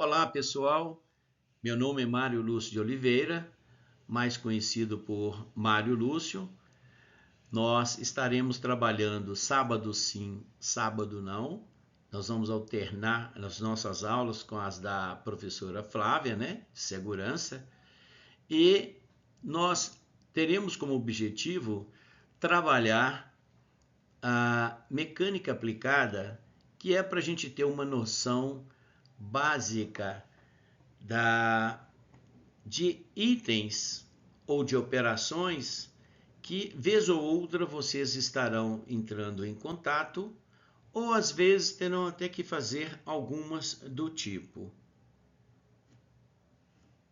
Olá pessoal, meu nome é Mário Lúcio de Oliveira, mais conhecido por Mário Lúcio. Nós estaremos trabalhando sábado sim, sábado não. Nós vamos alternar as nossas aulas com as da professora Flávia, de segurança. E nós teremos como objetivo trabalhar a mecânica aplicada, que é para a gente ter uma noção básica de itens ou de operações que, vez ou outra, vocês estarão entrando em contato, ou às vezes terão até que fazer algumas do tipo.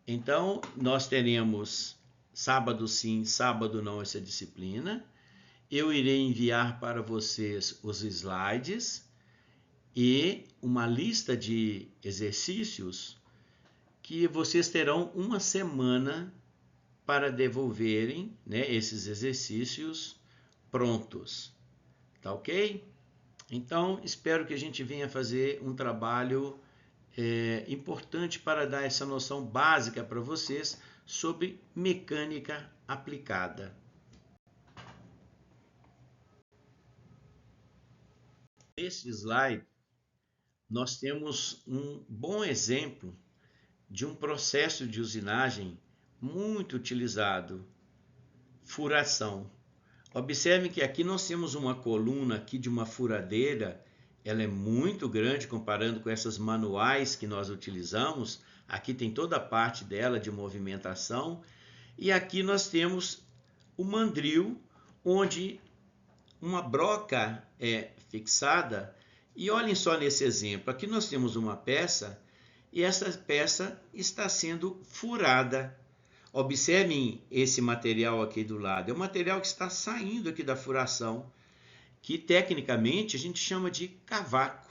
Então, nós teremos sábado sim, sábado não essa disciplina. Eu irei enviar para vocês os slides e uma lista de exercícios que vocês terão uma semana para devolverem esses exercícios prontos. Tá ok? Então, espero que a gente venha fazer um trabalho importante para dar essa noção básica para vocês sobre mecânica aplicada. Nesse slide, nós temos um bom exemplo de um processo de usinagem muito utilizado, furação. Observem que aqui nós temos uma coluna aqui de uma furadeira, ela é muito grande comparando com essas manuais que nós utilizamos. Aqui tem toda a parte dela de movimentação. E aqui nós temos o mandril, onde uma broca é fixada. E olhem só nesse exemplo, aqui nós temos uma peça e essa peça está sendo furada. Observem esse material aqui do lado, é o material que está saindo aqui da furação, que tecnicamente a gente chama de cavaco.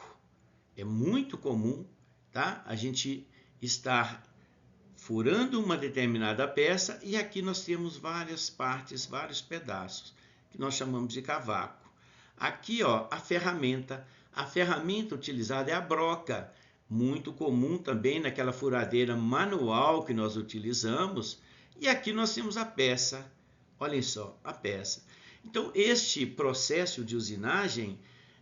É muito comum, tá? A gente estar furando uma determinada peça e aqui nós temos várias partes, vários pedaços, que nós chamamos de cavaco. Aqui, ó, a ferramenta utilizada é a broca, muito comum também naquela furadeira manual que nós utilizamos. E aqui nós temos a peça, olhem só, a peça. Então, este processo de usinagem,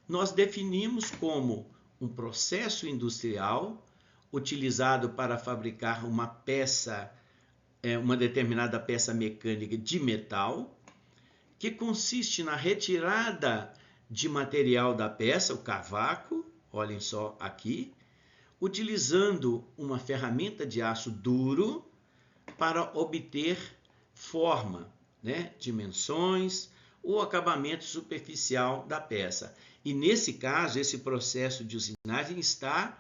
nós definimos como um processo industrial utilizado para fabricar uma peça, uma determinada peça mecânica de metal, que consiste na retirada de material da peça, o cavaco, olhem só aqui, utilizando uma ferramenta de aço duro para obter forma, dimensões ou acabamento superficial da peça. E nesse caso, esse processo de usinagem está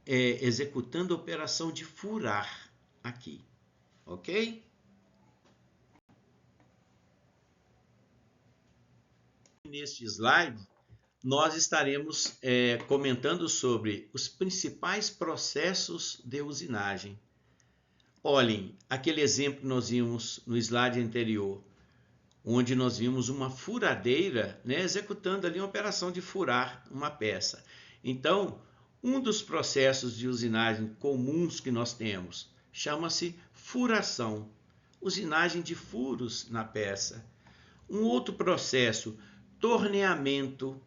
executando a operação de furar aqui, ok? Neste slide, nós estaremos comentando sobre os principais processos de usinagem. Olhem, aquele exemplo que nós vimos no slide anterior, onde nós vimos uma furadeira executando ali uma operação de furar uma peça. Então, um dos processos de usinagem comuns que nós temos chama-se furação, usinagem de furos na peça. Um outro processo, torneamento,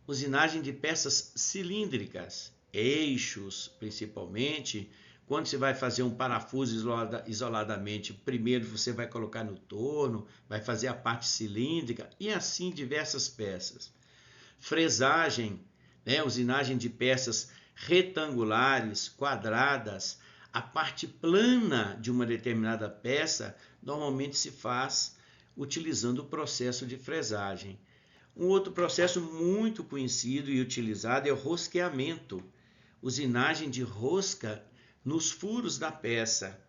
usinagem de peças cilíndricas, eixos principalmente. Quando você vai fazer um parafuso isoladamente, primeiro você vai colocar no torno, vai fazer a parte cilíndrica e assim diversas peças. Fresagem, usinagem de peças retangulares, quadradas. A parte plana de uma determinada peça normalmente se faz utilizando o processo de fresagem. Um outro processo muito conhecido e utilizado é o rosqueamento, usinagem de rosca nos furos da peça.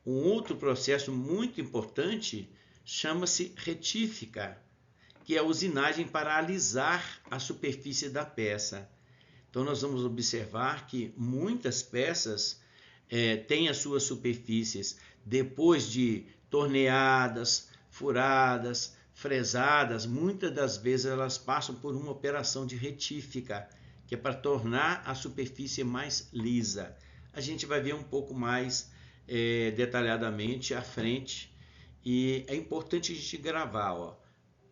Um outro processo muito importante chama-se retífica, que é a usinagem para alisar a superfície da peça. Então nós vamos observar que muitas peças têm as suas superfícies, depois de torneadas, furadas, fresadas, muitas das vezes elas passam por uma operação de retífica, que é para tornar a superfície mais lisa. A gente vai ver um pouco mais detalhadamente à frente, e é importante a gente gravar, ó,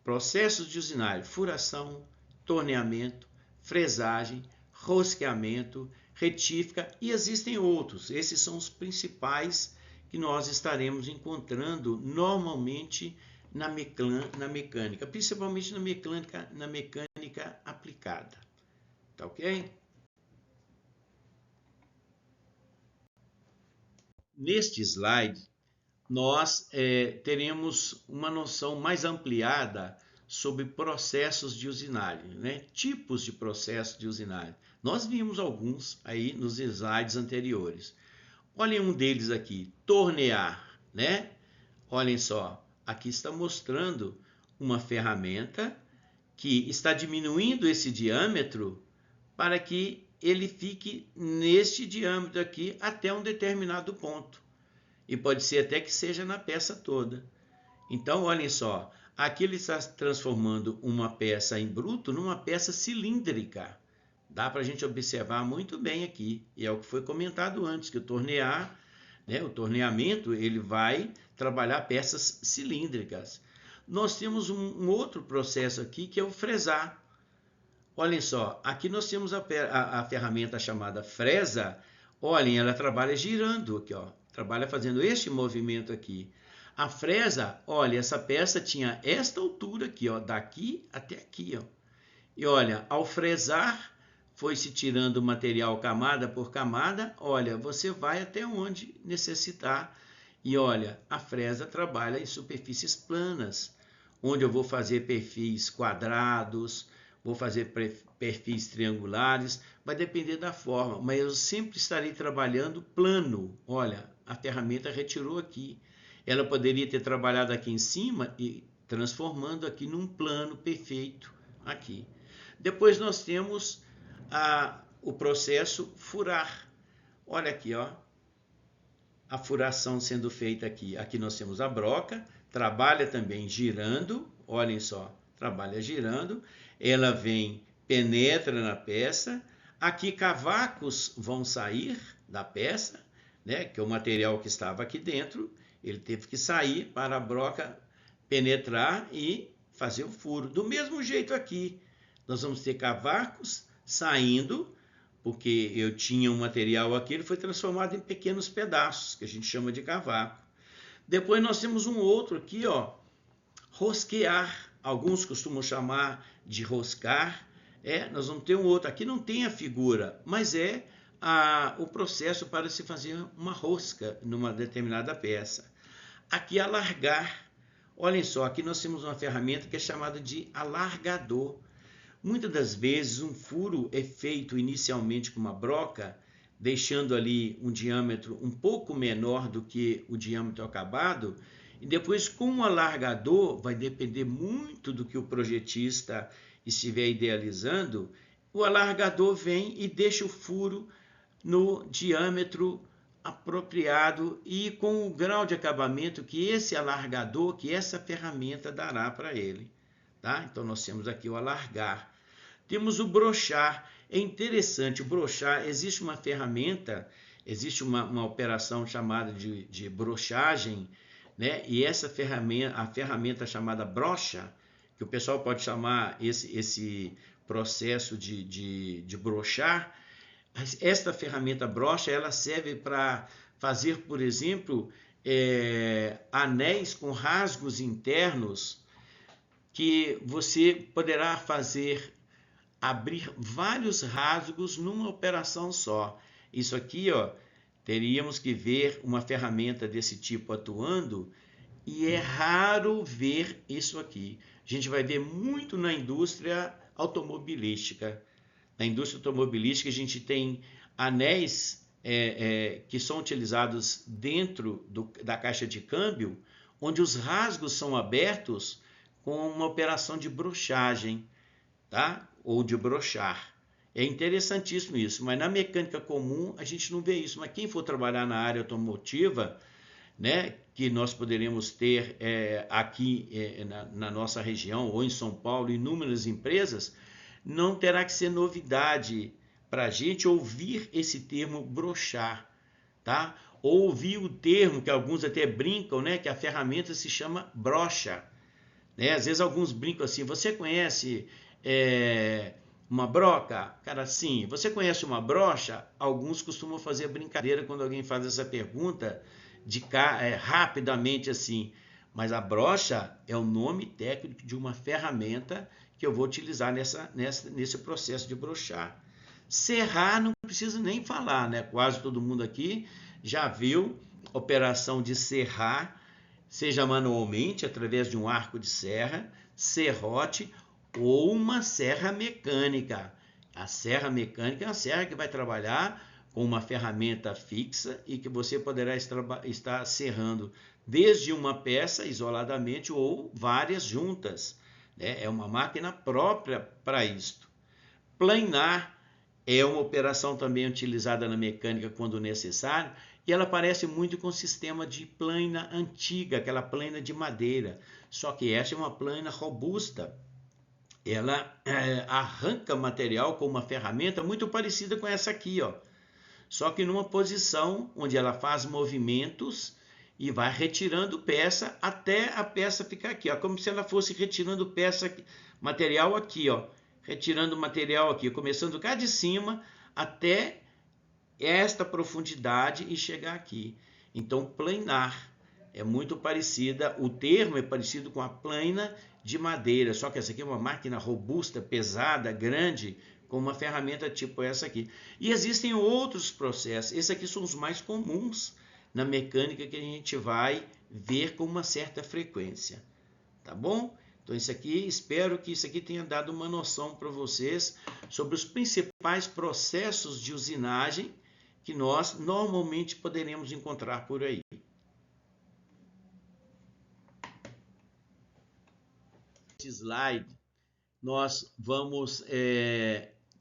processos de usinagem: furação, torneamento, fresagem, rosqueamento, retífica, e existem outros. Esses são os principais que nós estaremos encontrando normalmente na mecânica, principalmente na mecânica aplicada. Tá ok? Neste slide, nós teremos uma noção mais ampliada sobre processos de usinagem, né? Tipos de processos de usinagem. Nós vimos alguns aí nos slides anteriores. Olhem um deles aqui: tornear, né? Olhem só, aqui está mostrando uma ferramenta que está diminuindo esse diâmetro para que ele fique neste diâmetro aqui até um determinado ponto. E pode ser até que seja na peça toda. Então, olhem só, aqui ele está transformando uma peça em bruto numa peça cilíndrica. Dá para a gente observar muito bem aqui. E é o que foi comentado antes, que o tornear, né, o torneamento, ele vai trabalhar peças cilíndricas. Nós temos um outro processo aqui, que é o fresar. Olhem só, aqui nós temos a ferramenta chamada fresa. Olhem, ela trabalha girando aqui, ó. Trabalha fazendo este movimento aqui. A fresa, olha, essa peça tinha esta altura aqui, ó, daqui até aqui, ó. E olha, ao fresar, foi se tirando o material camada por camada. Olha, você vai até onde necessitar. E olha, a fresa trabalha em superfícies planas, onde eu vou fazer perfis quadrados, vou fazer perfis triangulares, vai depender da forma, mas eu sempre estarei trabalhando plano. Olha, a ferramenta retirou aqui. Ela poderia ter trabalhado aqui em cima e transformando aqui num plano perfeito aqui. Depois nós temos o processo furar. Olha aqui, ó, a furação sendo feita aqui. Aqui nós temos a broca, trabalha também girando, olhem só, trabalha girando. Ela vem, penetra na peça. Aqui cavacos vão sair da peça, né, que é o material que estava aqui dentro. Ele teve que sair para a broca penetrar e fazer o furo. Do mesmo jeito aqui, nós vamos ter cavacos saindo, porque eu tinha um material aqui, ele foi transformado em pequenos pedaços, que a gente chama de cavaco. Depois nós temos um outro aqui, ó, rosquear. Alguns costumam chamar de roscar. Nós vamos ter um outro. Aqui não tem a figura, mas é o processo para se fazer uma rosca numa determinada peça. Aqui, alargar. Olhem só, aqui nós temos uma ferramenta que é chamada de alargador. Muitas das vezes um furo é feito inicialmente com uma broca, deixando ali um diâmetro um pouco menor do que o diâmetro acabado, e depois com um alargador, vai depender muito do que o projetista estiver idealizando, o alargador vem e deixa o furo no diâmetro apropriado e com o grau de acabamento que esse alargador, que essa ferramenta dará para ele. Tá? Então nós temos aqui o alargar. Temos o brochar. É interessante, o brochar, existe uma ferramenta, existe uma operação chamada de brochagem, né? E essa ferramenta, a ferramenta chamada brocha, que o pessoal pode chamar esse processo de brochar, esta ferramenta brocha, ela serve para fazer, por exemplo, anéis com rasgos internos, que você poderá abrir vários rasgos numa operação só. Isso aqui, ó, teríamos que ver uma ferramenta desse tipo atuando, e é raro ver isso aqui. A gente vai ver muito na indústria automobilística. Na indústria automobilística, a gente tem anéis que são utilizados dentro da caixa de câmbio, onde os rasgos são abertos com uma operação de brochagem, tá? Ou de brochar. É interessantíssimo isso, mas na mecânica comum a gente não vê isso. Mas quem for trabalhar na área automotiva, né, que nós poderemos ter aqui na nossa região ou em São Paulo, inúmeras empresas, não terá que ser novidade para a gente ouvir esse termo brochar, tá? Ou ouvir o termo que alguns até brincam, né? Que a ferramenta se chama brocha, né? Às vezes alguns brincam assim, você conhece uma broca? Cara, sim. Você conhece uma brocha? Alguns costumam fazer brincadeira quando alguém faz essa pergunta rapidamente assim. Mas a brocha é o nome técnico de uma ferramenta que eu vou utilizar nesse processo de brochar. Serrar não precisa nem falar, né? Quase todo mundo aqui já viu operação de serrar, seja manualmente, através de um arco de serra, serrote ou uma serra mecânica. A serra mecânica é uma serra que vai trabalhar com uma ferramenta fixa e que você poderá estar serrando desde uma peça isoladamente ou várias juntas, né? É uma máquina própria para isto. Planar é uma operação também utilizada na mecânica quando necessário, e ela parece muito com o sistema de plana antiga, aquela plana de madeira. Só que essa é uma plana robusta. Ela arranca material com uma ferramenta muito parecida com essa aqui, ó. Só que numa posição onde ela faz movimentos e vai retirando peça até a peça ficar aqui, ó, como se ela fosse retirando material aqui, ó, retirando material aqui, começando cá de cima até esta profundidade e chegar aqui. Então, planar é muito parecida, o termo é parecido com a plana de madeira, só que essa aqui é uma máquina robusta, pesada, grande, com uma ferramenta tipo essa aqui. E existem outros processos, esses aqui são os mais comuns na mecânica que a gente vai ver com uma certa frequência, tá bom? Então isso aqui, espero que isso aqui tenha dado uma noção para vocês sobre os principais processos de usinagem que nós normalmente poderemos encontrar por aí. Neste slide, nós vamos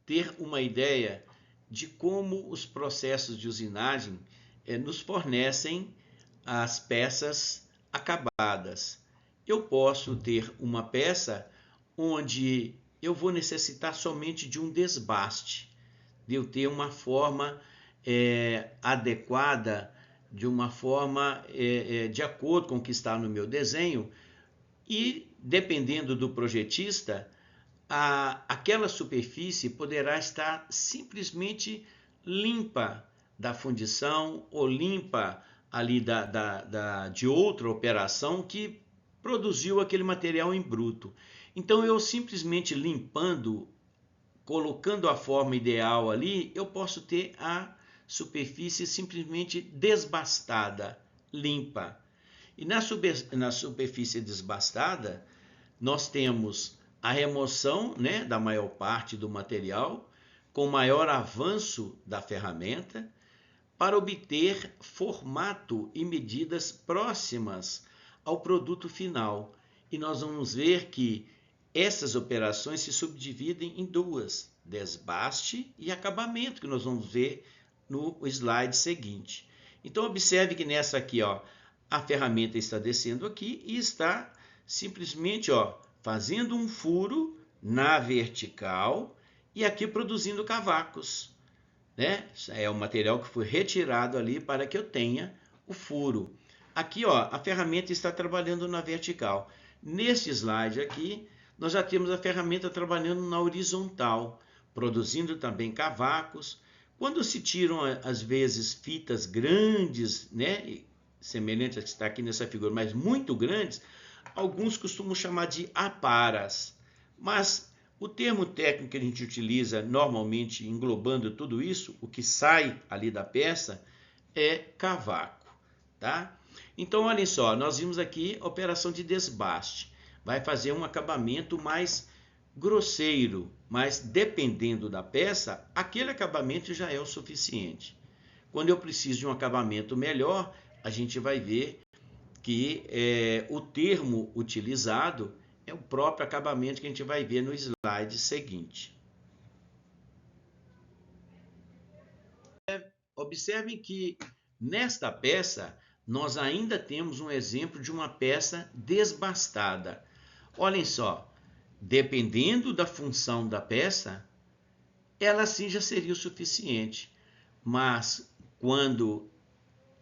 ter uma ideia de como os processos de usinagem nos fornecem as peças acabadas. Eu posso ter uma peça onde eu vou necessitar somente de um desbaste, de eu ter uma forma adequada, de uma forma de acordo com o que está no meu desenho, e dependendo do projetista, aquela superfície poderá estar simplesmente limpa da fundição ou limpa ali de outra operação que produziu aquele material em bruto. Então eu simplesmente limpando, colocando a forma ideal ali, eu posso ter a superfície simplesmente desbastada, limpa. E na superfície desbastada, nós temos a remoção, né, da maior parte do material, com maior avanço da ferramenta, para obter formato e medidas próximas ao produto final. E nós vamos ver que essas operações se subdividem em duas: desbaste e acabamento, que nós vamos ver no slide seguinte. Então observe que nessa aqui, ó, a ferramenta está descendo aqui e está simplesmente, ó, fazendo um furo na vertical e aqui produzindo cavacos, né? É o material que foi retirado ali para que eu tenha o furo. Aqui, ó, a ferramenta está trabalhando na vertical. Neste slide aqui, nós já temos a ferramenta trabalhando na horizontal, produzindo também cavacos. Quando se tiram, às vezes, fitas grandes, né, semelhantes a que está aqui nessa figura, mas muito grandes, alguns costumam chamar de aparas. Mas o termo técnico que a gente utiliza normalmente, englobando tudo isso, o que sai ali da peça, é cavaco, tá? Então, olhem só, nós vimos aqui a operação de desbaste. Vai fazer um acabamento mais grosseiro, mas dependendo da peça, aquele acabamento já é o suficiente. Quando eu preciso de um acabamento melhor, a gente vai ver que o termo utilizado é o próprio acabamento que a gente vai ver no slide seguinte. Observem que nesta peça nós ainda temos um exemplo de uma peça desbastada. Olhem só, dependendo da função da peça, ela sim já seria o suficiente. Mas quando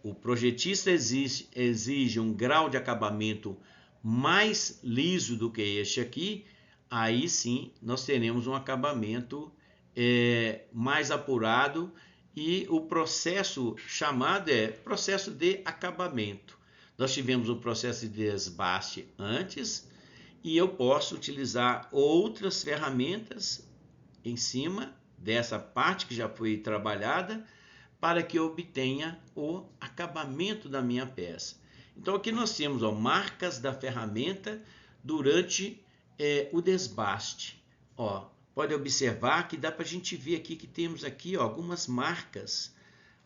o projetista exige um grau de acabamento mais liso do que este aqui, aí sim nós teremos um acabamento mais apurado, e o processo chamado é processo de acabamento. Nós tivemos um processo de desbaste antes, e eu posso utilizar outras ferramentas em cima dessa parte que já foi trabalhada para que eu obtenha o acabamento da minha peça. Então aqui nós temos marcas da ferramenta durante o desbaste. Pode observar que dá para a gente ver aqui que temos aqui algumas marcas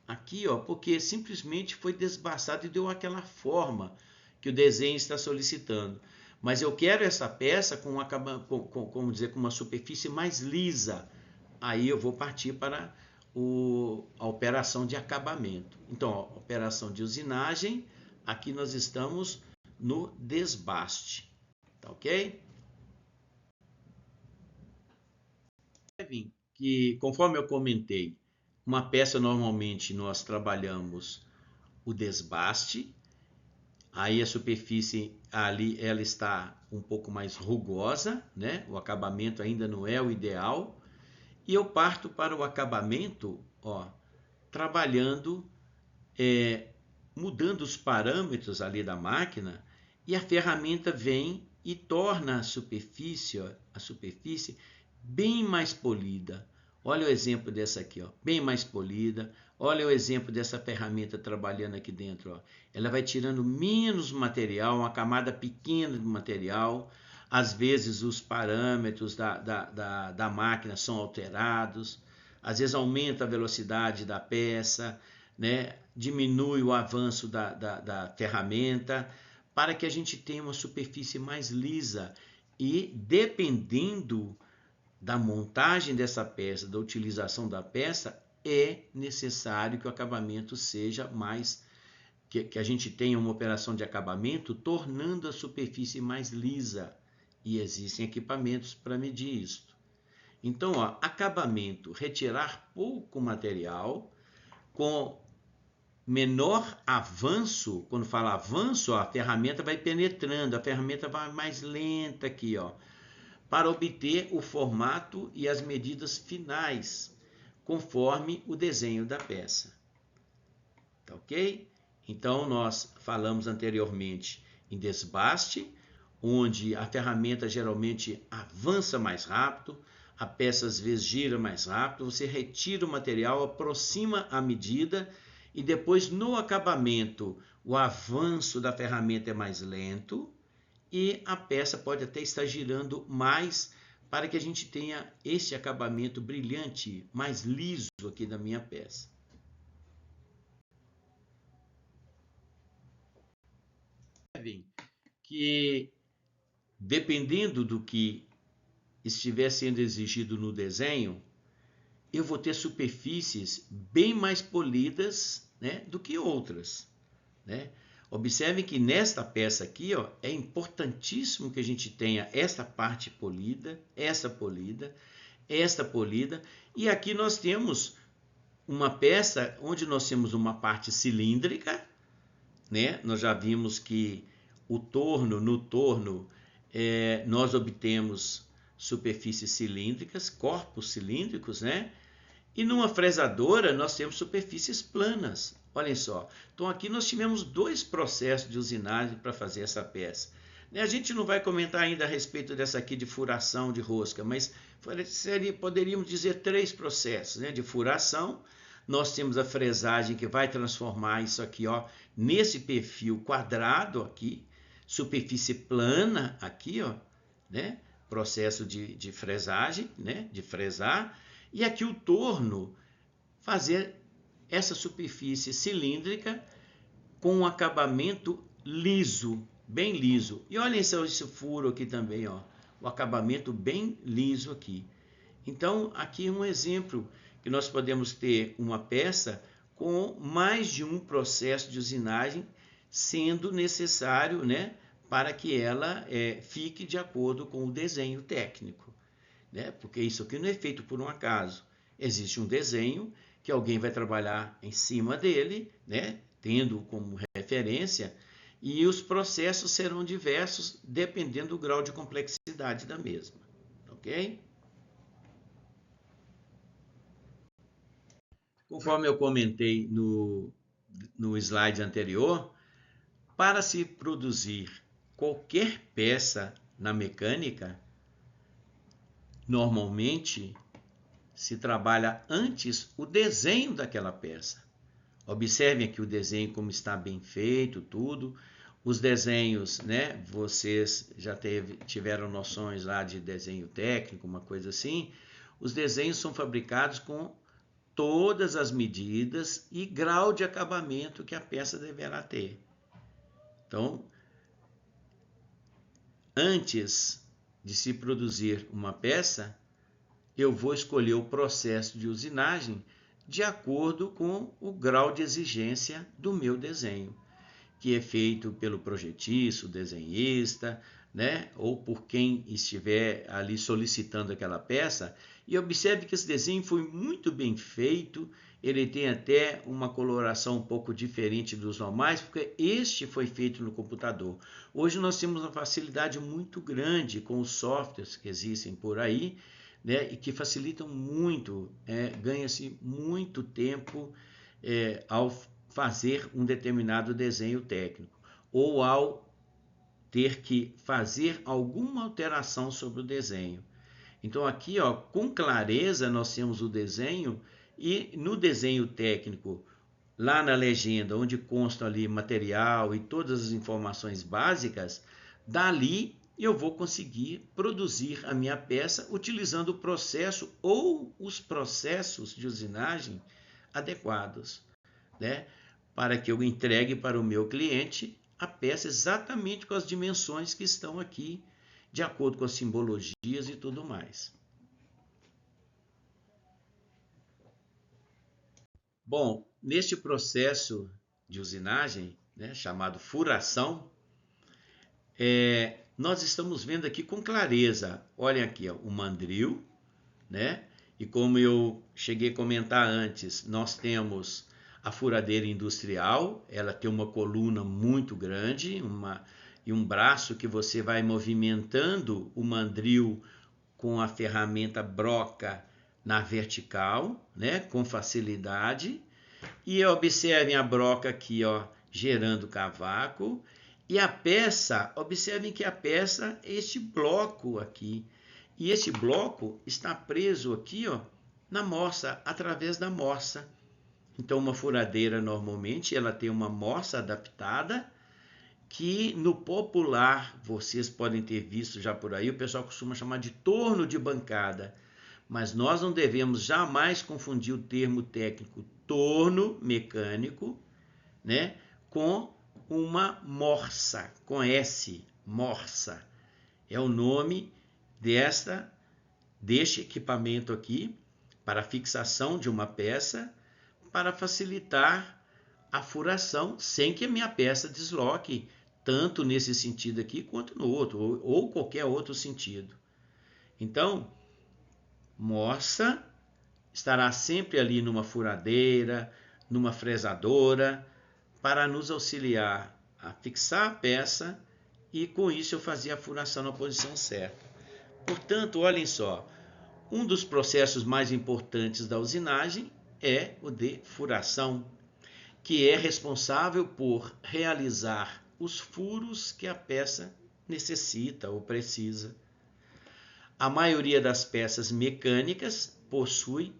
aqui, porque simplesmente foi desbastado e deu aquela forma que o desenho está solicitando. Mas eu quero essa peça com uma superfície mais lisa. Aí eu vou partir para a operação de acabamento. Então, operação de usinagem, aqui nós estamos no desbaste, tá ok? Que, conforme eu comentei, uma peça normalmente nós trabalhamos o desbaste, aí a superfície ali ela está um pouco mais rugosa, né? O acabamento ainda não é o ideal, e eu parto para o acabamento, trabalhando, mudando os parâmetros ali da máquina, e a ferramenta vem e torna a superfície bem mais polida. Olha o exemplo dessa aqui, bem mais polida. Olha o exemplo dessa ferramenta trabalhando aqui dentro. Ela vai tirando menos material, uma camada pequena de material. Às vezes os parâmetros da máquina são alterados. Às vezes aumenta a velocidade da peça, né? Diminui o avanço da ferramenta, para que a gente tenha uma superfície mais lisa. E dependendo da montagem dessa peça, da utilização da peça, é necessário que o acabamento seja mais, que a gente tenha uma operação de acabamento tornando a superfície mais lisa, e existem equipamentos para medir isso. Então, acabamento, retirar pouco material com menor avanço. Quando fala avanço, a ferramenta vai penetrando, a ferramenta vai mais lenta aqui, para obter o formato e as medidas finais, conforme o desenho da peça. Tá ok? Então, nós falamos anteriormente em desbaste, onde a ferramenta geralmente avança mais rápido, a peça às vezes gira mais rápido, você retira o material, aproxima a medida, e depois no acabamento o avanço da ferramenta é mais lento, e a peça pode até estar girando mais, para que a gente tenha esse acabamento brilhante, mais liso aqui da minha peça. Que dependendo do que estiver sendo exigido no desenho, eu vou ter superfícies bem mais polidas, né, do que outras, né? Observe que nesta peça aqui, é importantíssimo que a gente tenha esta parte polida, esta polida, esta polida, e aqui nós temos uma peça onde nós temos uma parte cilíndrica, né? Nós já vimos que no torno nós obtemos superfícies cilíndricas, corpos cilíndricos, né? E numa fresadora nós temos superfícies planas. Olhem só. Então aqui nós tivemos dois processos de usinagem para fazer essa peça. A gente não vai comentar ainda a respeito dessa aqui de furação de rosca, mas poderíamos dizer três processos, né? De furação, nós temos a fresagem que vai transformar isso aqui, nesse perfil quadrado aqui, superfície plana aqui, né? Processo de fresagem, né? De fresar. E aqui o torno, fazer essa superfície cilíndrica com um acabamento liso, bem liso. E olhem só esse furo aqui também, o acabamento bem liso aqui. Então, aqui é um exemplo que nós podemos ter uma peça com mais de um processo de usinagem sendo necessário, né, para que ela fique de acordo com o desenho técnico, né? Porque isso aqui não é feito por um acaso. Existe um desenho que alguém vai trabalhar em cima dele, né? Tendo como referência, e os processos serão diversos dependendo do grau de complexidade da mesma, ok? Conforme eu comentei no slide anterior, para se produzir qualquer peça na mecânica, normalmente se trabalha antes o desenho daquela peça. Observem aqui o desenho como está bem feito, tudo. Os desenhos, né? Vocês já tiveram noções lá de desenho técnico, uma coisa assim. Os desenhos são fabricados com todas as medidas e grau de acabamento que a peça deverá ter. Então, antes de se produzir uma peça, eu vou escolher o processo de usinagem de acordo com o grau de exigência do meu desenho, que é feito pelo projetista, o desenhista, né? Ou por quem estiver ali solicitando aquela peça. E observe que esse desenho foi muito bem feito, ele tem até uma coloração um pouco diferente dos normais, porque este foi feito no computador. Hoje nós temos uma facilidade muito grande com os softwares que existem por aí, né, e que facilitam muito, ganha-se muito tempo ao fazer um determinado desenho técnico, ou ao ter que fazer alguma alteração sobre o desenho. Então aqui, ó, com clareza nós temos o desenho, e no desenho técnico, lá na legenda, onde consta ali material e todas as informações básicas, dali eu vou conseguir produzir a minha peça utilizando o processo ou os processos de usinagem adequados, né? Para que eu entregue para o meu cliente a peça exatamente com as dimensões que estão aqui, de acordo com as simbologias e tudo mais. Bom, neste processo de usinagem, né, chamado furação, nós estamos vendo aqui com clareza, olhem aqui, ó, o mandril, né? E como eu cheguei a comentar antes, nós temos a furadeira industrial, ela tem uma coluna muito grande, e um braço que você vai movimentando o mandril com a ferramenta broca na vertical, né, com facilidade. E observem a broca aqui, ó, gerando cavaco. E a peça, observem que a peça é este bloco aqui. E esse bloco está preso aqui, ó, na morsa, através da morsa. Então, uma furadeira, normalmente, ela tem uma morsa adaptada, que no popular, vocês podem ter visto já por aí, o pessoal costuma chamar de torno de bancada. Mas nós não devemos jamais confundir o termo técnico torno mecânico, né, com uma morsa, com S, morsa. É o nome deste equipamento aqui para fixação de uma peça, para facilitar a furação sem que a minha peça desloque, tanto nesse sentido aqui quanto no outro, ou qualquer outro sentido. Então, morsa estará sempre ali numa furadeira, numa fresadora, para nos auxiliar a fixar a peça, e com isso eu fazia a furação na posição certa. Portanto, olhem só, um dos processos mais importantes da usinagem é o de furação, que é responsável por realizar os furos que a peça necessita ou precisa. A maioria das peças mecânicas possui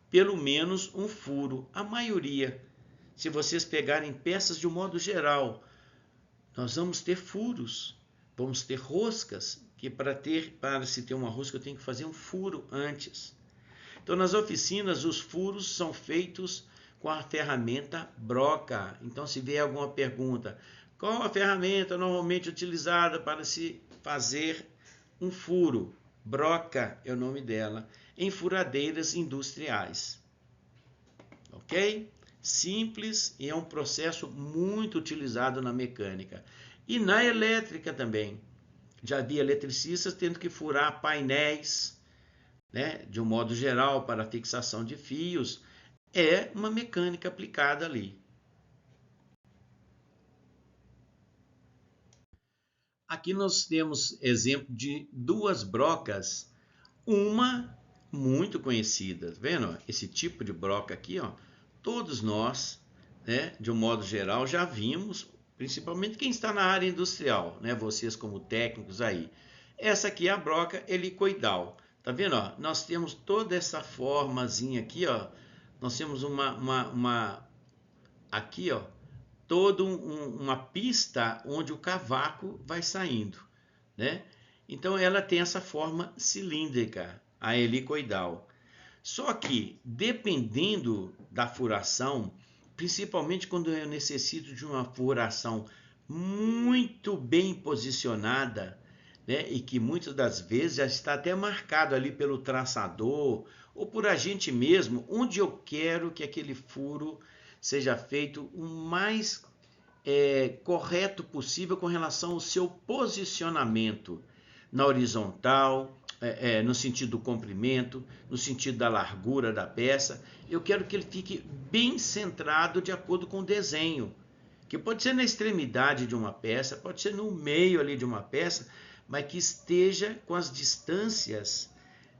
pelo menos um furo, a maioria. Se vocês pegarem peças de um modo geral, nós vamos ter furos, vamos ter roscas, que para se ter uma rosca eu tenho que fazer um furo antes. Então, nas oficinas, os furos são feitos com a ferramenta broca. Então, se vier alguma pergunta, qual a ferramenta normalmente utilizada para se fazer um furo? Broca é o nome dela, em furadeiras industriais. Ok? Simples, e é um processo muito utilizado na mecânica. E na elétrica também. Já vi eletricistas tendo que furar painéis, né, de um modo geral, para fixação de fios. É uma mecânica aplicada ali. Aqui nós temos exemplo de duas brocas, uma muito conhecida, tá vendo? Esse tipo de broca aqui, ó, todos nós, né, de um modo geral, já vimos, principalmente quem está na área industrial, né, vocês como técnicos aí. Essa aqui é a broca helicoidal, tá vendo? Ó? Nós temos toda essa formazinha aqui, ó, nós temos aqui, ó, toda uma pista onde o cavaco vai saindo, né? Então ela tem essa forma cilíndrica, a helicoidal. Só que, dependendo da furação, principalmente quando eu necessito de uma furação muito bem posicionada, né, e que muitas das vezes já está até marcado ali pelo traçador ou por a gente mesmo, onde eu quero que aquele furo seja feito o mais correto possível com relação ao seu posicionamento na horizontal, no sentido do comprimento, no sentido da largura da peça. Eu quero que ele fique bem centrado de acordo com o desenho, que pode ser na extremidade de uma peça, pode ser no meio ali de uma peça, mas que esteja com as distâncias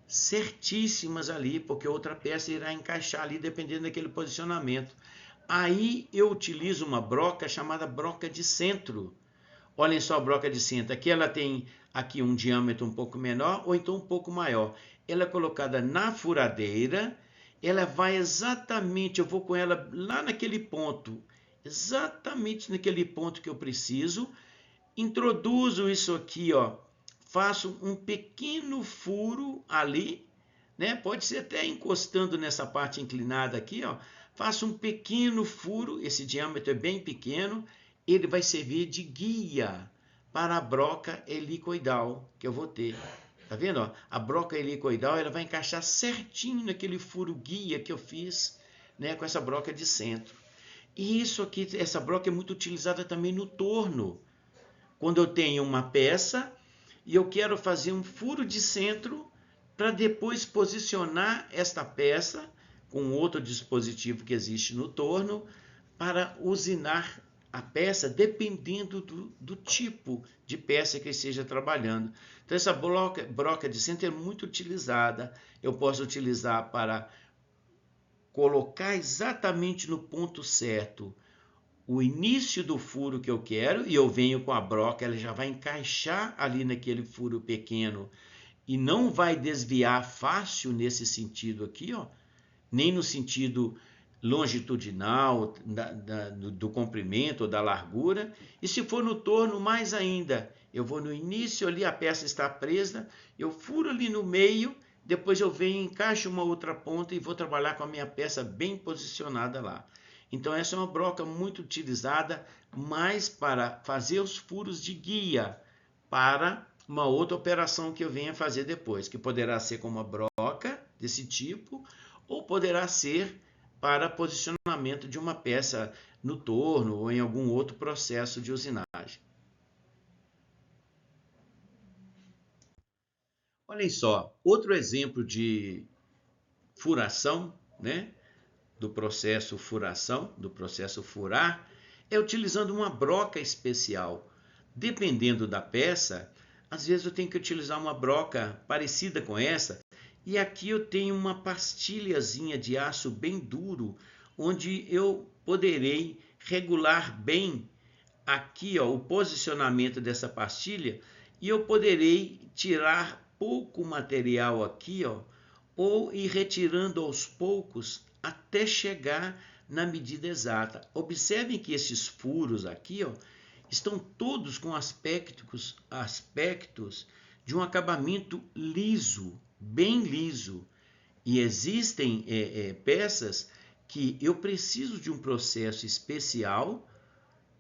certíssimas ali, porque outra peça irá encaixar ali dependendo daquele posicionamento. Aí eu utilizo uma broca chamada broca de centro. Olhem só a broca de centro. Aqui ela tem aqui um diâmetro um pouco menor ou então um pouco maior. Ela é colocada na furadeira. Ela vai exatamente, eu vou com ela lá naquele ponto, exatamente naquele ponto que eu preciso. Introduzo isso aqui, ó. Faço um pequeno furo ali, né? Pode ser até encostando nessa parte inclinada aqui, ó. Faço um pequeno furo, esse diâmetro é bem pequeno, ele vai servir de guia para a broca helicoidal que eu vou ter. Tá vendo? Ó? A broca helicoidal ela vai encaixar certinho naquele furo guia que eu fiz, né, com essa broca de centro. E isso aqui, essa broca é muito utilizada também no torno. Quando eu tenho uma peça e eu quero fazer um furo de centro para depois posicionar esta peça com outro dispositivo que existe no torno para usinar a peça dependendo do tipo de peça que eu esteja trabalhando. Então essa broca de centro é muito utilizada. Eu posso utilizar para colocar exatamente no ponto certo o início do furo que eu quero, e eu venho com a broca, ela já vai encaixar ali naquele furo pequeno e não vai desviar fácil nesse sentido aqui, ó, nem no sentido longitudinal do comprimento ou da largura. E se for no torno, mais ainda, eu vou no início ali, a peça está presa, eu furo ali no meio, depois eu venho, encaixo uma outra ponta e vou trabalhar com a minha peça bem posicionada lá. Então essa é uma broca muito utilizada mais para fazer os furos de guia para uma outra operação que eu venha fazer depois, que poderá ser com uma broca desse tipo ou poderá ser para posicionamento de uma peça no torno ou em algum outro processo de usinagem. Olhem só, outro exemplo de furação, né? Do processo furação, do processo furar, é utilizando uma broca especial. Dependendo da peça, às vezes eu tenho que utilizar uma broca parecida com essa, e aqui eu tenho uma pastilhazinha de aço bem duro, onde eu poderei regular bem aqui, ó, o posicionamento dessa pastilha, e eu poderei tirar pouco material aqui, ó, ou ir retirando aos poucos até chegar na medida exata. Observem que esses furos aqui, ó, estão todos com aspectos de um acabamento liso, bem liso. E existem peças que eu preciso de um processo especial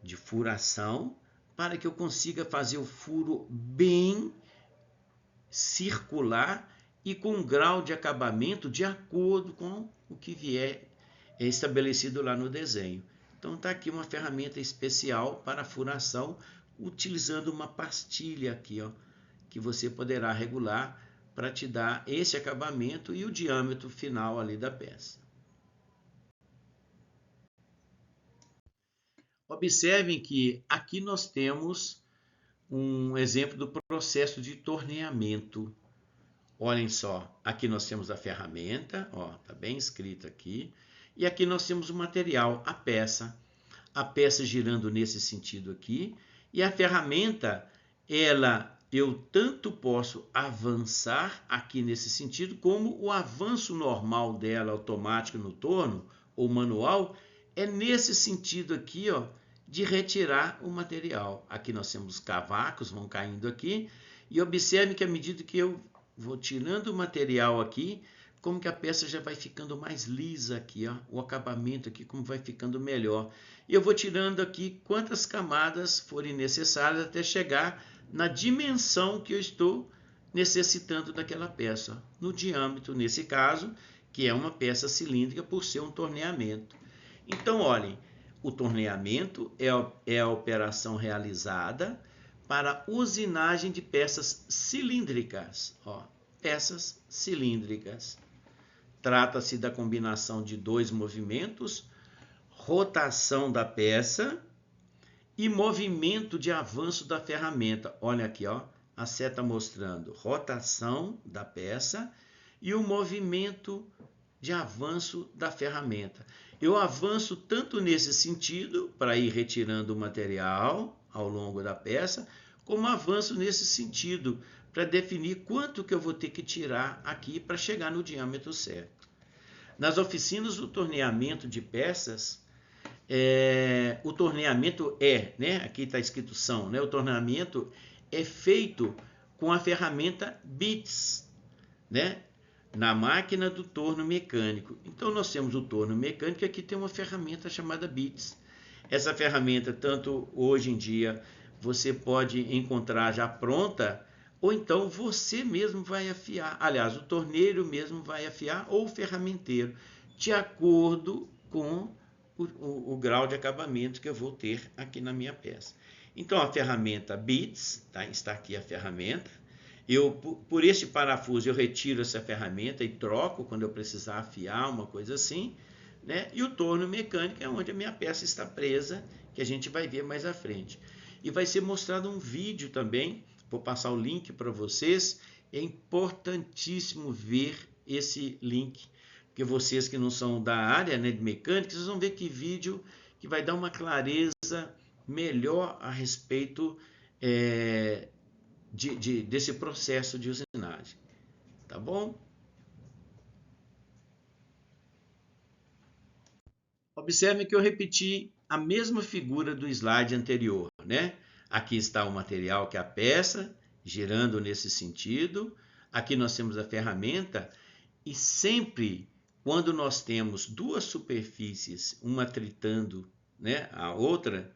de furação para que eu consiga fazer o furo bem circular e com um grau de acabamento de acordo com o que vier estabelecido lá no desenho. Então está aqui uma ferramenta especial para furação utilizando uma pastilha aqui, ó, que você poderá regular para te dar esse acabamento e o diâmetro final ali da peça. Observem que aqui nós temos um exemplo do processo de torneamento. Olhem só, aqui nós temos a ferramenta, ó, tá bem escrito aqui, e aqui nós temos o material, a peça girando nesse sentido aqui, e a ferramenta, eu tanto posso avançar aqui nesse sentido, como o avanço normal dela, automático no torno, ou manual, é nesse sentido aqui, ó, de retirar o material. Aqui nós temos os cavacos, vão caindo aqui, e observe que à medida que eu vou tirando o material aqui, como que a peça já vai ficando mais lisa aqui, ó, o acabamento aqui como vai ficando melhor. E eu vou tirando aqui quantas camadas forem necessárias até chegar na dimensão que eu estou necessitando daquela peça, ó, no diâmetro, nesse caso, que é uma peça cilíndrica por ser um torneamento. Então, olhem, o torneamento é a operação realizada para usinagem de peças cilíndricas. Ó, peças cilíndricas. Trata-se da combinação de dois movimentos, rotação da peça e movimento de avanço da ferramenta. Olha aqui, ó, a seta mostrando rotação da peça e o movimento de avanço da ferramenta. Eu avanço tanto nesse sentido, para ir retirando o material ao longo da peça, como avanço nesse sentido, para definir quanto que eu vou ter que tirar aqui para chegar no diâmetro certo. Nas oficinas do torneamento de peças, o torneamento né, aqui está escrito são, né, o torneamento é feito com a ferramenta BITS, né, na máquina do torno mecânico. Então nós temos o torno mecânico, aqui tem uma ferramenta chamada BITS. Essa ferramenta, tanto hoje em dia, você pode encontrar já pronta, ou então você mesmo vai afiar. Aliás, o torneiro mesmo vai afiar, ou o ferramenteiro, de acordo com o grau de acabamento que eu vou ter aqui na minha peça. Então a ferramenta BITS, tá? Está aqui a ferramenta. Por este parafuso eu retiro essa ferramenta e troco quando eu precisar afiar, uma coisa assim, né? E o torno mecânico é onde a minha peça está presa, que a gente vai ver mais à frente. E vai ser mostrado um vídeo também, vou passar o link para vocês. É importantíssimo ver esse link, porque vocês que não são da área, né, de mecânica, vocês vão ver que vídeo que vai dar uma clareza melhor a respeito desse processo de usinagem. Tá bom? Observe que eu repeti a mesma figura do slide anterior, né? Aqui está o material, que é a peça, girando nesse sentido. Aqui nós temos a ferramenta, e sempre quando nós temos duas superfícies, uma tritando, né, a outra,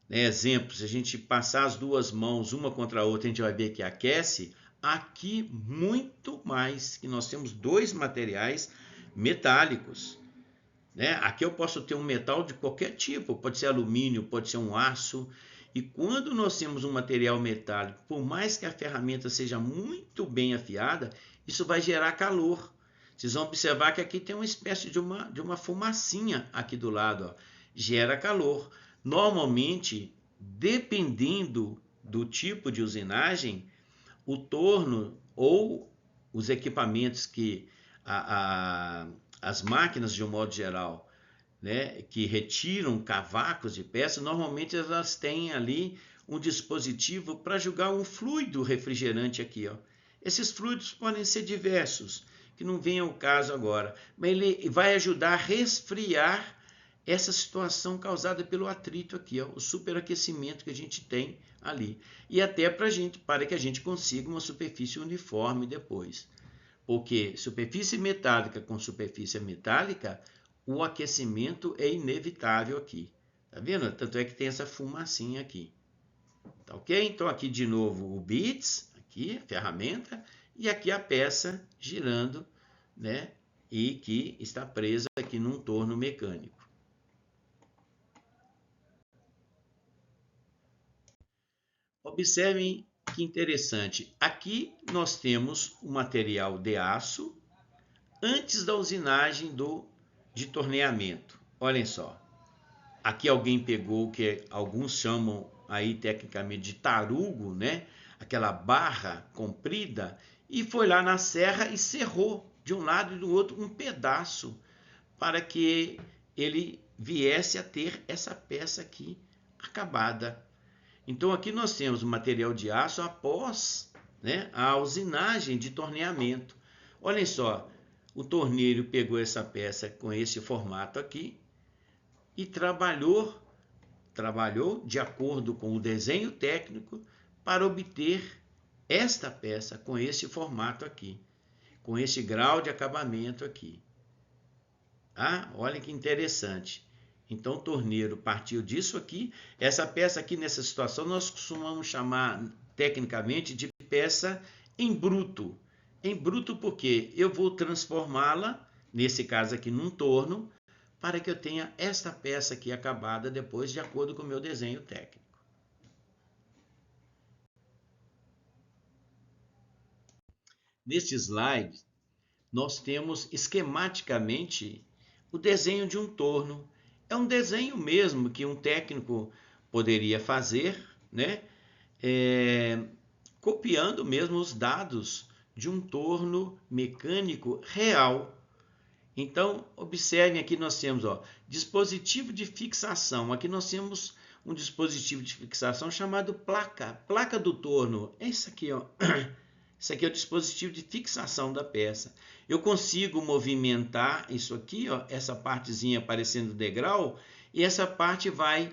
né, exemplo, se a gente passar as duas mãos uma contra a outra, a gente vai ver que aquece. Aqui muito mais, que nós temos dois materiais metálicos, né? Aqui eu posso ter um metal de qualquer tipo, pode ser alumínio, pode ser um aço. E quando nós temos um material metálico, por mais que a ferramenta seja muito bem afiada, isso vai gerar calor. Vocês vão observar que aqui tem uma espécie de uma fumacinha aqui do lado, ó. Gera calor. Normalmente, dependendo do tipo de usinagem, o torno ou os equipamentos que as máquinas, de um modo geral, né, que retiram cavacos de peça, normalmente elas têm ali um dispositivo para jogar um fluido refrigerante aqui, ó. Esses fluidos podem ser diversos, que não vem ao caso agora, mas ele vai ajudar a resfriar essa situação causada pelo atrito aqui, ó, o superaquecimento que a gente tem ali, e até para que a gente consiga uma superfície uniforme depois. Porque superfície metálica com superfície metálica, o aquecimento é inevitável aqui. Tá vendo? Tanto é que tem essa fumacinha aqui. Tá ok? Então aqui de novo o BITS, aqui a ferramenta, e aqui a peça girando, né? E que está presa aqui num torno mecânico. Observem que interessante. Aqui nós temos o material de aço antes da usinagem de torneamento. Olhem só. Aqui alguém pegou o que alguns chamam aí tecnicamente de tarugo, né? Aquela barra comprida, e foi lá na serra e serrou de um lado e do outro um pedaço para que ele viesse a ter essa peça aqui acabada. Então aqui nós temos o material de aço após, né, a usinagem de torneamento. Olhem só, o torneiro pegou essa peça com esse formato aqui e trabalhou de acordo com o desenho técnico para obter esta peça com esse formato aqui, com esse grau de acabamento aqui. Ah, olha que interessante. Então o torneiro partiu disso aqui. Essa peça aqui, nessa situação, nós costumamos chamar tecnicamente de peça em bruto. Em bruto porque eu vou transformá-la, nesse caso aqui, num torno, para que eu tenha esta peça aqui acabada depois, de acordo com o meu desenho técnico. Neste slide, nós temos esquematicamente o desenho de um torno. É um desenho mesmo que um técnico poderia fazer, né? Copiando mesmo os dados de um torno mecânico real. Então, observem aqui nós temos, ó, dispositivo de fixação. Aqui nós temos um dispositivo de fixação chamado placa. Placa do torno. É isso aqui, ó. Isso aqui é o dispositivo de fixação da peça. Eu consigo movimentar isso aqui, ó, essa partezinha parecendo degrau, e essa parte vai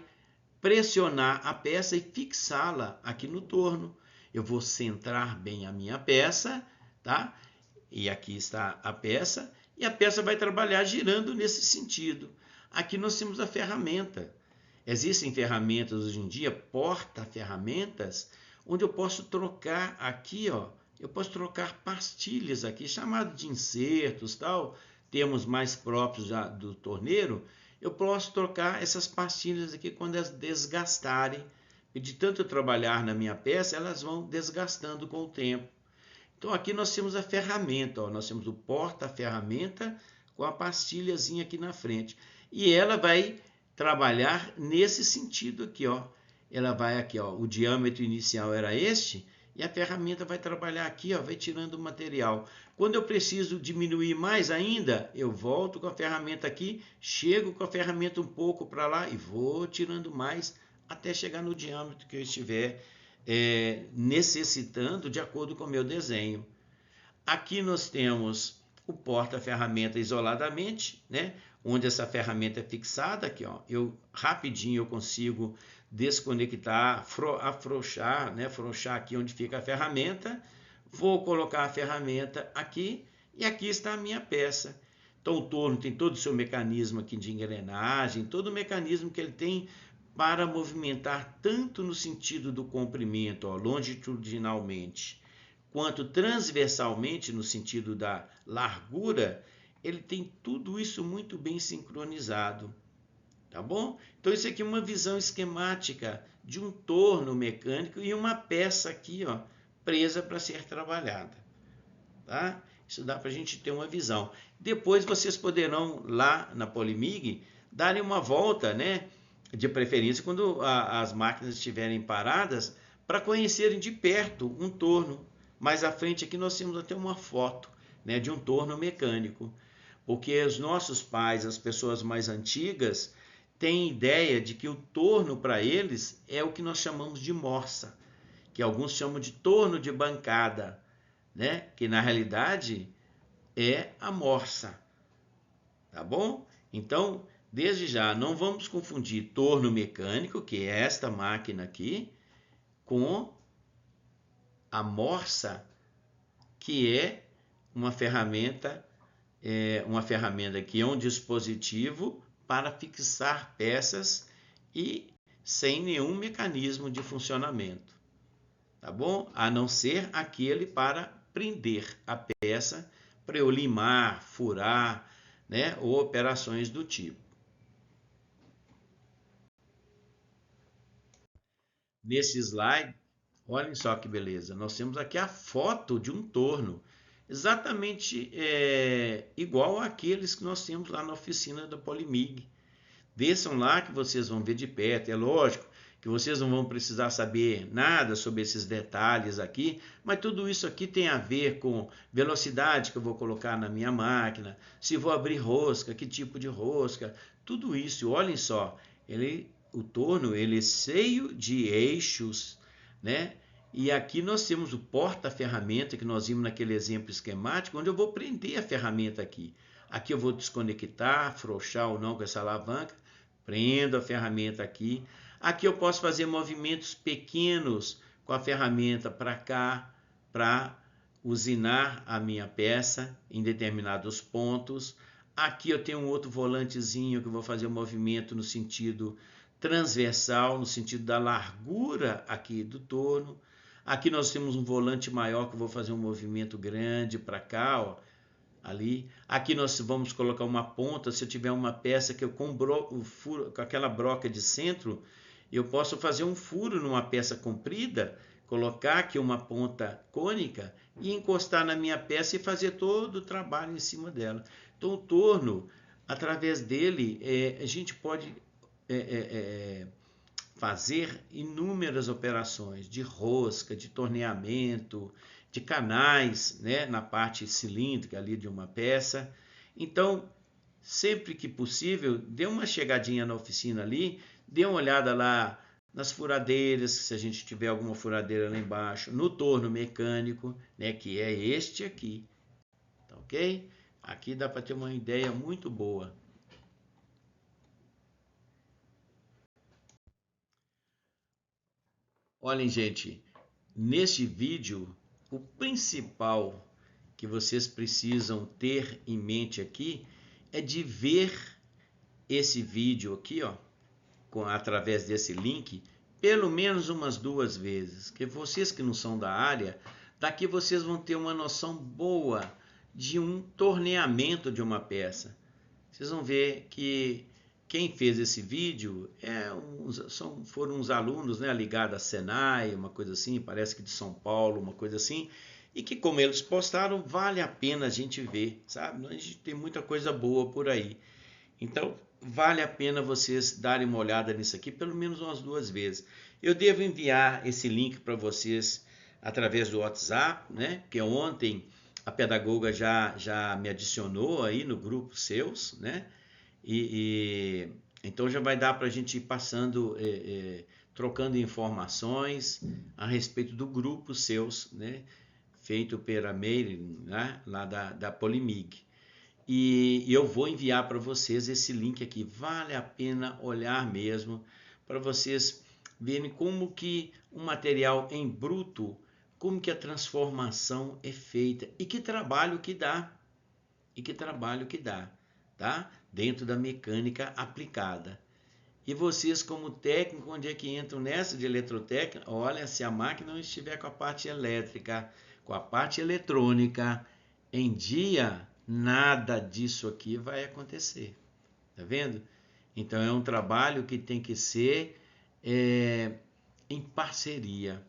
pressionar a peça e fixá-la aqui no torno. Eu vou centrar bem a minha peça, tá? E aqui está a peça, e a peça vai trabalhar girando nesse sentido. Aqui nós temos a ferramenta. Existem ferramentas hoje em dia, porta-ferramentas, onde eu posso trocar aqui, ó, eu posso trocar pastilhas aqui, chamado de insertos, tal, termos mais próprios do torneiro. Eu posso trocar essas pastilhas aqui quando elas desgastarem. E de tanto eu trabalhar na minha peça, elas vão desgastando com o tempo. Então aqui nós temos a ferramenta, ó, nós temos o porta-ferramenta com a pastilhazinha aqui na frente. E ela vai trabalhar nesse sentido aqui, ó. Ela vai aqui, ó, o diâmetro inicial era este, e a ferramenta vai trabalhar aqui, ó, vai tirando o material. Quando eu preciso diminuir mais ainda, eu volto com a ferramenta aqui, chego com a ferramenta um pouco para lá e vou tirando mais até chegar no diâmetro que eu estiver necessitando de acordo com o meu desenho. Aqui nós temos o porta-ferramenta isoladamente, né? Onde essa ferramenta é fixada aqui, ó. Rapidinho eu consigo desconectar, afrouxar, né? Afrouxar aqui onde fica a ferramenta. Vou colocar a ferramenta aqui e aqui está a minha peça. Então o torno tem todo o seu mecanismo aqui de engrenagem, todo o mecanismo que ele tem para movimentar tanto no sentido do comprimento, ó, longitudinalmente, quanto transversalmente no sentido da largura. Ele tem tudo isso muito bem sincronizado, tá bom? Então isso aqui é uma visão esquemática de um torno mecânico e uma peça aqui, ó, presa para ser trabalhada, tá? Isso dá para a gente ter uma visão. Depois vocês poderão lá na Polimig darem uma volta, né? De preferência quando as máquinas estiverem paradas, para conhecerem de perto um torno. Mais à frente aqui nós temos até uma foto, né, de um torno mecânico, porque os nossos pais, as pessoas mais antigas, têm ideia de que o torno para eles é o que nós chamamos de morsa, que alguns chamam de torno de bancada, né, que na realidade é a morsa, tá bom? Então, desde já, não vamos confundir torno mecânico, que é esta máquina aqui, com a morsa, que é uma ferramenta que é um dispositivo para fixar peças e sem nenhum mecanismo de funcionamento, tá bom? A não ser aquele para prender a peça, para eu limar, furar, né, ou operações do tipo. Nesse slide, Olhem só que beleza. Nós temos aqui a foto de um torno, exatamente igual àqueles que nós temos lá na oficina da Polimig. Desçam lá que vocês vão ver de perto. É lógico que vocês não vão precisar saber nada sobre esses detalhes aqui, mas tudo isso aqui tem a ver com velocidade que eu vou colocar na minha máquina, se vou abrir rosca, que tipo de rosca, tudo isso. Olhem só, o torno ele é cheio de eixos, né? E aqui nós temos o porta-ferramenta que nós vimos naquele exemplo esquemático, onde eu vou prender a ferramenta aqui. Aqui eu vou desconectar, afrouxar ou não com essa alavanca, prendo a ferramenta aqui. Aqui eu posso fazer movimentos pequenos com a ferramenta para cá, para usinar a minha peça em determinados pontos. Aqui eu tenho um outro volantezinho que eu vou fazer um movimento no sentido transversal, no sentido da largura aqui do torno. Aqui nós temos um volante maior que eu vou fazer um movimento grande para cá, ó, ali. Aqui nós vamos colocar uma ponta, se eu tiver uma peça que eu com aquela broca de centro, eu posso fazer um furo numa peça comprida, colocar aqui uma ponta cônica e encostar na minha peça e fazer todo o trabalho em cima dela. Então o torno, através dele, a gente pode fazer inúmeras operações de rosca, de torneamento, de canais, né, na parte cilíndrica ali de uma peça. Então, sempre que possível, dê uma chegadinha na oficina ali, dê uma olhada lá nas furadeiras, se a gente tiver alguma furadeira lá embaixo, no torno mecânico, né, que é este aqui, tá ok? Aqui dá para ter uma ideia muito boa. Olhem, gente, neste vídeo, o principal que vocês precisam ter em mente aqui é de ver esse vídeo aqui, ó, através desse link, pelo menos umas 2 vezes. Que vocês que não são da área, daqui vocês vão ter uma noção boa de um torneamento de uma peça. Vocês vão ver que quem fez esse vídeo foram uns alunos, né, ligados à Senai, uma coisa assim, parece que de São Paulo, uma coisa assim, e que como eles postaram, vale a pena a gente ver, sabe? A gente tem muita coisa boa por aí. Então, vale a pena vocês darem uma olhada nisso aqui, pelo menos umas 2 vezes. Eu devo enviar esse link para vocês através do WhatsApp, né? Porque ontem a pedagoga já me adicionou aí no grupo seus, né? Então já vai dar para a gente ir passando, trocando informações a respeito do grupo seus, né? Feito pela Meire, né? Lá da Polimig. E eu vou enviar para vocês esse link aqui. Vale a pena olhar mesmo para vocês verem como que um material em bruto, como que a transformação é feita e que trabalho que dá. E que trabalho que dá, tá? Dentro da mecânica aplicada. E vocês como técnico, onde é que entram nessa de eletrotécnica? Olha, se a máquina não estiver com a parte elétrica, com a parte eletrônica em dia, nada disso aqui vai acontecer. Tá vendo? Então é um trabalho que tem que ser em parceria.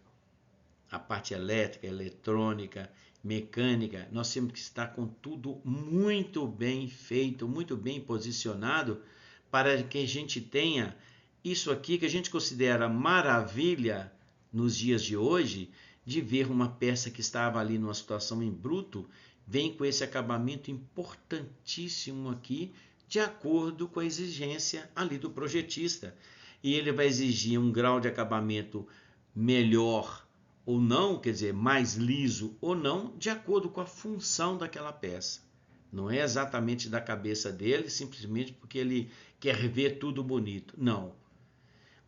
A parte elétrica, eletrônica, mecânica, nós temos que estar com tudo muito bem feito, muito bem posicionado, para que a gente tenha isso aqui que a gente considera maravilha nos dias de hoje, de ver uma peça que estava ali numa situação em bruto, vem com esse acabamento importantíssimo aqui, de acordo com a exigência ali do projetista. E ele vai exigir um grau de acabamento melhor ou não, quer dizer, mais liso ou não, de acordo com a função daquela peça. Não é exatamente da cabeça dele, simplesmente porque ele quer ver tudo bonito. Não.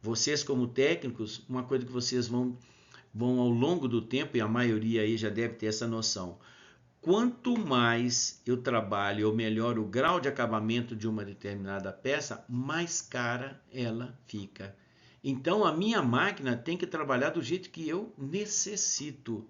Vocês como técnicos, uma coisa que vocês vão ao longo do tempo, e a maioria aí já deve ter essa noção, quanto mais eu trabalho ou melhoro o grau de acabamento de uma determinada peça, mais cara ela fica. Então a minha máquina tem que trabalhar do jeito que eu necessito.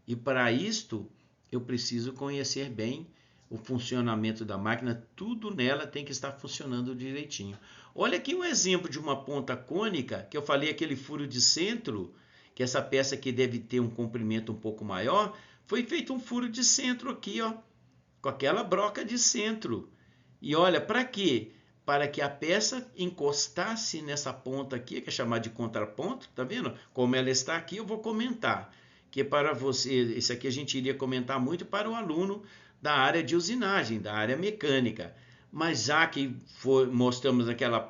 E para isto eu preciso conhecer bem o funcionamento da máquina, tudo nela tem que estar funcionando direitinho. Olha aqui um exemplo de uma ponta cônica, que eu falei aquele furo de centro, que essa peça aqui deve ter um comprimento um pouco maior, foi feito um furo de centro aqui, ó, com aquela broca de centro. E olha, para quê? Para que a peça encostasse nessa ponta aqui, que é chamada de contraponto, tá vendo? Como ela está aqui, eu vou comentar. Que para você, isso aqui a gente iria comentar muito para o aluno da área de usinagem, da área mecânica. Mas já que mostramos aquela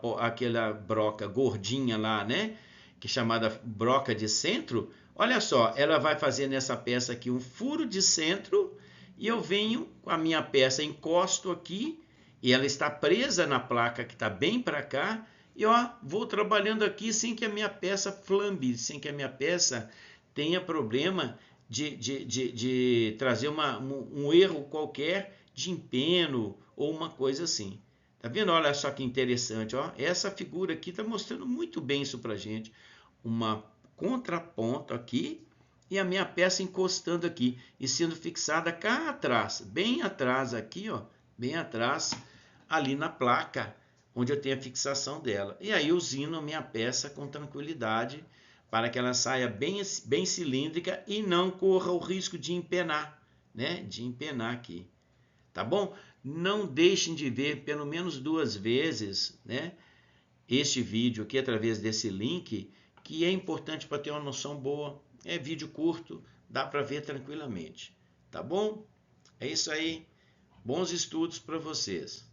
broca gordinha lá, né? Que é chamada broca de centro, olha só, ela vai fazer nessa peça aqui um furo de centro e eu venho com a minha peça, encosto aqui e ela está presa na placa que está bem para cá e ó, vou trabalhando aqui sem que a minha peça flambe, sem que a minha peça tenha problema de trazer um erro qualquer de empeno ou uma coisa assim. Tá vendo? Olha só que interessante, ó. Essa figura aqui está mostrando muito bem isso para gente. Uma contraponto aqui e a minha peça encostando aqui e sendo fixada cá atrás, bem atrás aqui, ó, bem atrás, ali na placa, onde eu tenho a fixação dela. E aí eu usino a minha peça com tranquilidade para que ela saia bem cilíndrica e não corra o risco de empenar, né? De empenar aqui. Tá bom? Não deixem de ver pelo menos 2 vezes, né? Este vídeo aqui através desse link, que é importante para ter uma noção boa. É vídeo curto, dá para ver tranquilamente. Tá bom? É isso aí. Bons estudos para vocês.